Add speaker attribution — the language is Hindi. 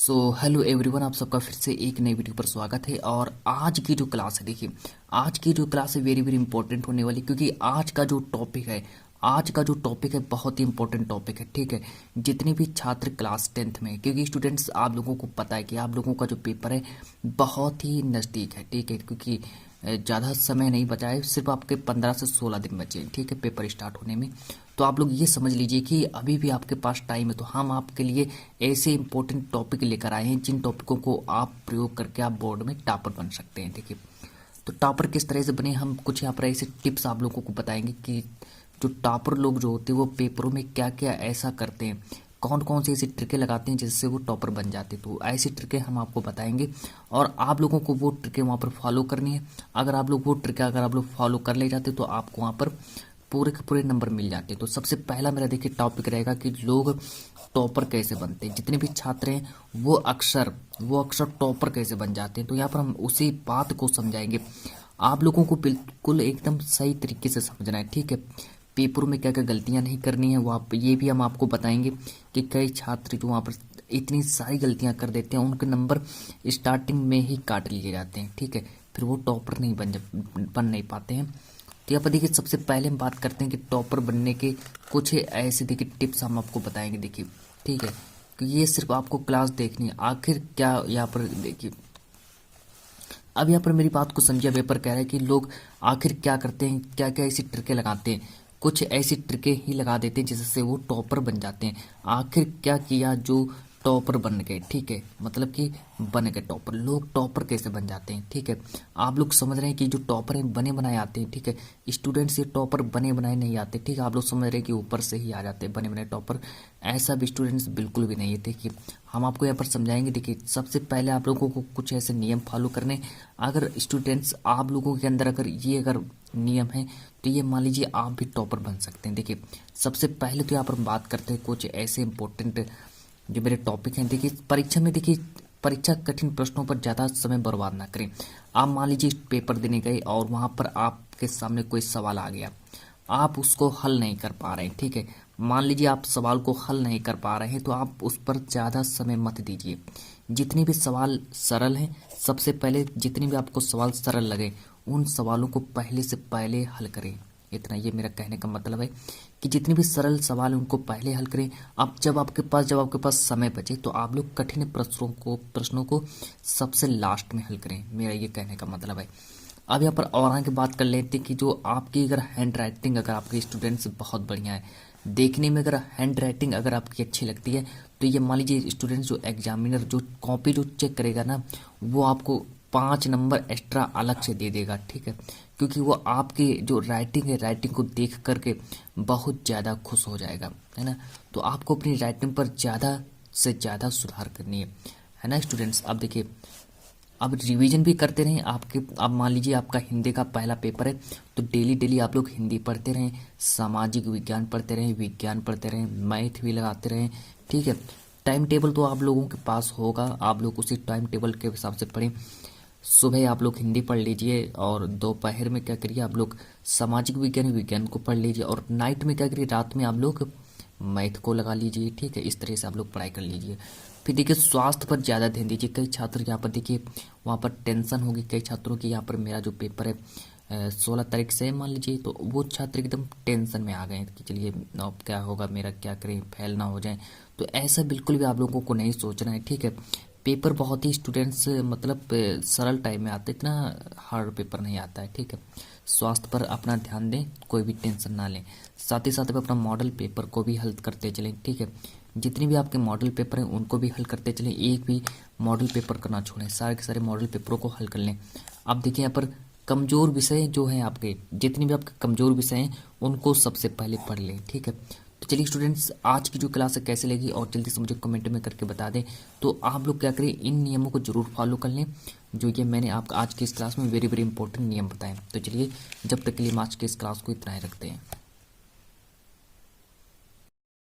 Speaker 1: हेलो एवरीवन, आप सबका फिर से एक नई वीडियो पर स्वागत है। और आज की जो क्लास है, देखिए आज की जो क्लास है वेरी वेरी इंपॉर्टेंट होने वाली, क्योंकि आज का जो टॉपिक है बहुत ही इंपॉर्टेंट टॉपिक है। ठीक है, जितने भी छात्र क्लास 10th में, क्योंकि स्टूडेंट्स आप लोगों को पता है कि आप लोगों का जो पेपर है बहुत ही नज़दीक है। ठीक है, क्योंकि ज़्यादा समय नहीं बचा है, सिर्फ आपके 15 से 16 दिन बचे हैं। ठीक है, पेपर स्टार्ट होने में। तो आप लोग ये समझ लीजिए कि अभी भी आपके पास टाइम है। तो हम आपके लिए ऐसे इंपॉर्टेंट टॉपिक लेकर आए हैं जिन टॉपिकों को आप प्रयोग करके आप बोर्ड में टॉपर बन सकते हैं। देखिए, तो टॉपर किस तरह से बने, हम कुछ यहाँ पर ऐसे टिप्स आप लोगों को बताएंगे कि जो टॉपर लोग जो होते हैं वो पेपरों में क्या क्या ऐसा करते हैं, कौन कौन सी ऐसी ट्रिकें लगाते हैं जिससे वो टॉपर बन जाते हैं। तो ऐसी ट्रिकें हम आपको बताएंगे और आप लोगों को वो ट्रिकें वहाँ पर फॉलो करनी है। अगर आप लोग वो ट्रिकें अगर आप लोग फॉलो कर ले जाते तो आपको वहाँ पर पूरे के पूरे नंबर मिल जाते हैं। तो सबसे पहला मेरा देखिए टॉपिक रहेगा कि लोग टॉपर कैसे बनते हैं। जितने भी छात्र हैं वो अक्सर टॉपर कैसे बन जाते हैं। तो यहाँ पर हम उसी बात को समझाएंगे। आप लोगों को बिल्कुल एकदम सही तरीके से समझना है। ठीक है, पेपरों में क्या क्या गलतियां नहीं करनी है वो आप ये भी हम आपको बताएंगे कि कई छात्र जो वहाँ पर इतनी सारी गलतियां कर देते हैं उनके नंबर स्टार्टिंग में ही काट लिए जाते हैं। ठीक है, फिर वो टॉपर नहीं बन नहीं पाते हैं। तो यहाँ पर देखिए सबसे पहले हम बात करते हैं कि टॉपर बनने के कुछ ऐसे देखिए टिप्स हम आपको बताएंगे। देखिए ठीक है, कि ये सिर्फ आपको क्लास देखनी है। आखिर क्या यहाँ पर देखिए, अब यहाँ पर मेरी बात को समझिए। पेपर कह रहा है कि लोग आखिर क्या करते हैं, क्या क्या ऐसी ट्रिकें लगाते हैं। कुछ ऐसी ट्रिकें ही लगा देते हैं जिससे वो टॉपर बन जाते हैं। आखिर क्या किया जो टॉपर बन गए। ठीक है, मतलब कि बन गए टॉपर। लोग टॉपर कैसे बन जाते हैं। ठीक है, आप लोग समझ रहे हैं कि जो टॉपर हैं बने बनाए आते हैं। ठीक है, स्टूडेंट्स ये टॉपर बने बनाए नहीं आते। ठीक है, आप लोग समझ रहे हैं कि ऊपर से ही आ जाते हैं बने बनाए टॉपर। ऐसा भी स्टूडेंट्स बिल्कुल भी नहीं है। देखिए हम आपको यहाँ पर समझाएंगे। देखिए सबसे पहले आप लोगों को कुछ ऐसे नियम फॉलो करने। अगर स्टूडेंट्स आप लोगों के अंदर अगर नियम है तो ये मान लीजिए आप भी टॉपर बन सकते हैं। देखिए सबसे पहले तो यहाँ पर बात करते हैं कुछ ऐसे इंपॉर्टेंट जो मेरे टॉपिक हैं। देखिए परीक्षा में, देखिए परीक्षा कठिन प्रश्नों पर ज़्यादा समय बर्बाद ना करें। आप मान लीजिए पेपर देने गए और वहाँ पर आपके सामने कोई सवाल आ गया, आप उसको हल नहीं कर पा रहे हैं। ठीक है, मान लीजिए आप सवाल को हल नहीं कर पा रहे हैं तो आप उस पर ज़्यादा समय मत दीजिए। जितने भी सवाल सरल हैं, सबसे पहले जितने भी आपको सवाल सरल लगे उन सवालों को पहले से पहले हल करें। इतना, ये मेरा कहने का मतलब है कि जितने भी सरल सवाल हैं उनको पहले हल करें। अब जब आपके पास समय बचे तो आप लोग कठिन प्रश्नों को सबसे लास्ट में हल करें। मेरा ये कहने का मतलब है। अब यहाँ पर और आगे बात कर लेते हैं कि जो आपकी अगर हैंड राइटिंग, अगर आपके स्टूडेंट्स बहुत बढ़िया है, देखने में अगर हैंड राइटिंग अगर आपकी अच्छी लगती है तो ये मान लीजिए स्टूडेंट्स जो एग्जामिनर जो कॉपी जो चेक करेगा ना, वो आपको 5 नंबर एक्स्ट्रा अलग से दे देगा। ठीक है, क्योंकि वो आपके जो राइटिंग है, राइटिंग को देख करके बहुत ज़्यादा खुश हो जाएगा, है ना। तो आपको अपनी राइटिंग पर ज़्यादा से ज़्यादा सुधार करनी है ना स्टूडेंट्स। अब देखिए, अब रिवीजन भी करते रहें। अब मान लीजिए आपका हिंदी का पहला पेपर है तो डेली डेली आप लोग हिंदी पढ़ते रहें, सामाजिक विज्ञान पढ़ते रहें, विज्ञान पढ़ते रहें, मैथ भी लगाते रहें। ठीक है, टाइम टेबल तो आप लोगों के पास होगा, आप लोग उसी टाइम टेबल के हिसाब से पढ़ें। सुबह आप लोग हिंदी पढ़ लीजिए और दोपहर में क्या करिए, आप लोग सामाजिक विज्ञान को पढ़ लीजिए और नाइट में क्या करिए, रात में आप लोग मैथ को लगा लीजिए। ठीक है, इस तरह से आप लोग पढ़ाई कर लीजिए। फिर देखिए स्वास्थ्य पर ज़्यादा ध्यान दीजिए। कई छात्र यहाँ पर देखिए वहाँ पर टेंशन होगी कई छात्रों की। यहाँ पर मेरा जो पेपर है 16 तारीख से मान लीजिए, तो वो छात्र एकदम टेंशन में आ गए कि चलिए अब क्या होगा, मेरा क्या करें, फेल ना हो जाए। तो ऐसा बिल्कुल भी आप लोगों को नहीं सोचना है। ठीक है, पेपर बहुत ही स्टूडेंट्स मतलब सरल टाइम में आता है, इतना हार्ड पेपर नहीं आता है। ठीक है, स्वास्थ्य पर अपना ध्यान दें, कोई भी टेंशन ना लें। साथ ही साथ अपना मॉडल पेपर को भी हल करते चलें। ठीक है, जितने भी आपके मॉडल पेपर हैं उनको भी हल करते चलें, एक भी मॉडल पेपर का ना छोड़ें, सारे के सारे मॉडल पेपरों को हल कर लें। अब देखिए यहाँ पर कमज़ोर विषय जो हैं आपके, जितने भी आपके कमज़ोर विषय हैं उनको सबसे पहले पढ़ लें। ठीक है, तो चलिए स्टूडेंट्स आज की जो क्लास है कैसे लगी और जल्दी से मुझे कमेंट में करके बता दें। तो आप लोग क्या करें, इन नियमों को जरूर फॉलो कर लें जो ये मैंने आपको आज की इस क्लास में वेरी वेरी इंपॉर्टेंट नियम बताए। तो चलिए जब तक के लिए हम आज की इस क्लास को इतना ही रखते हैं।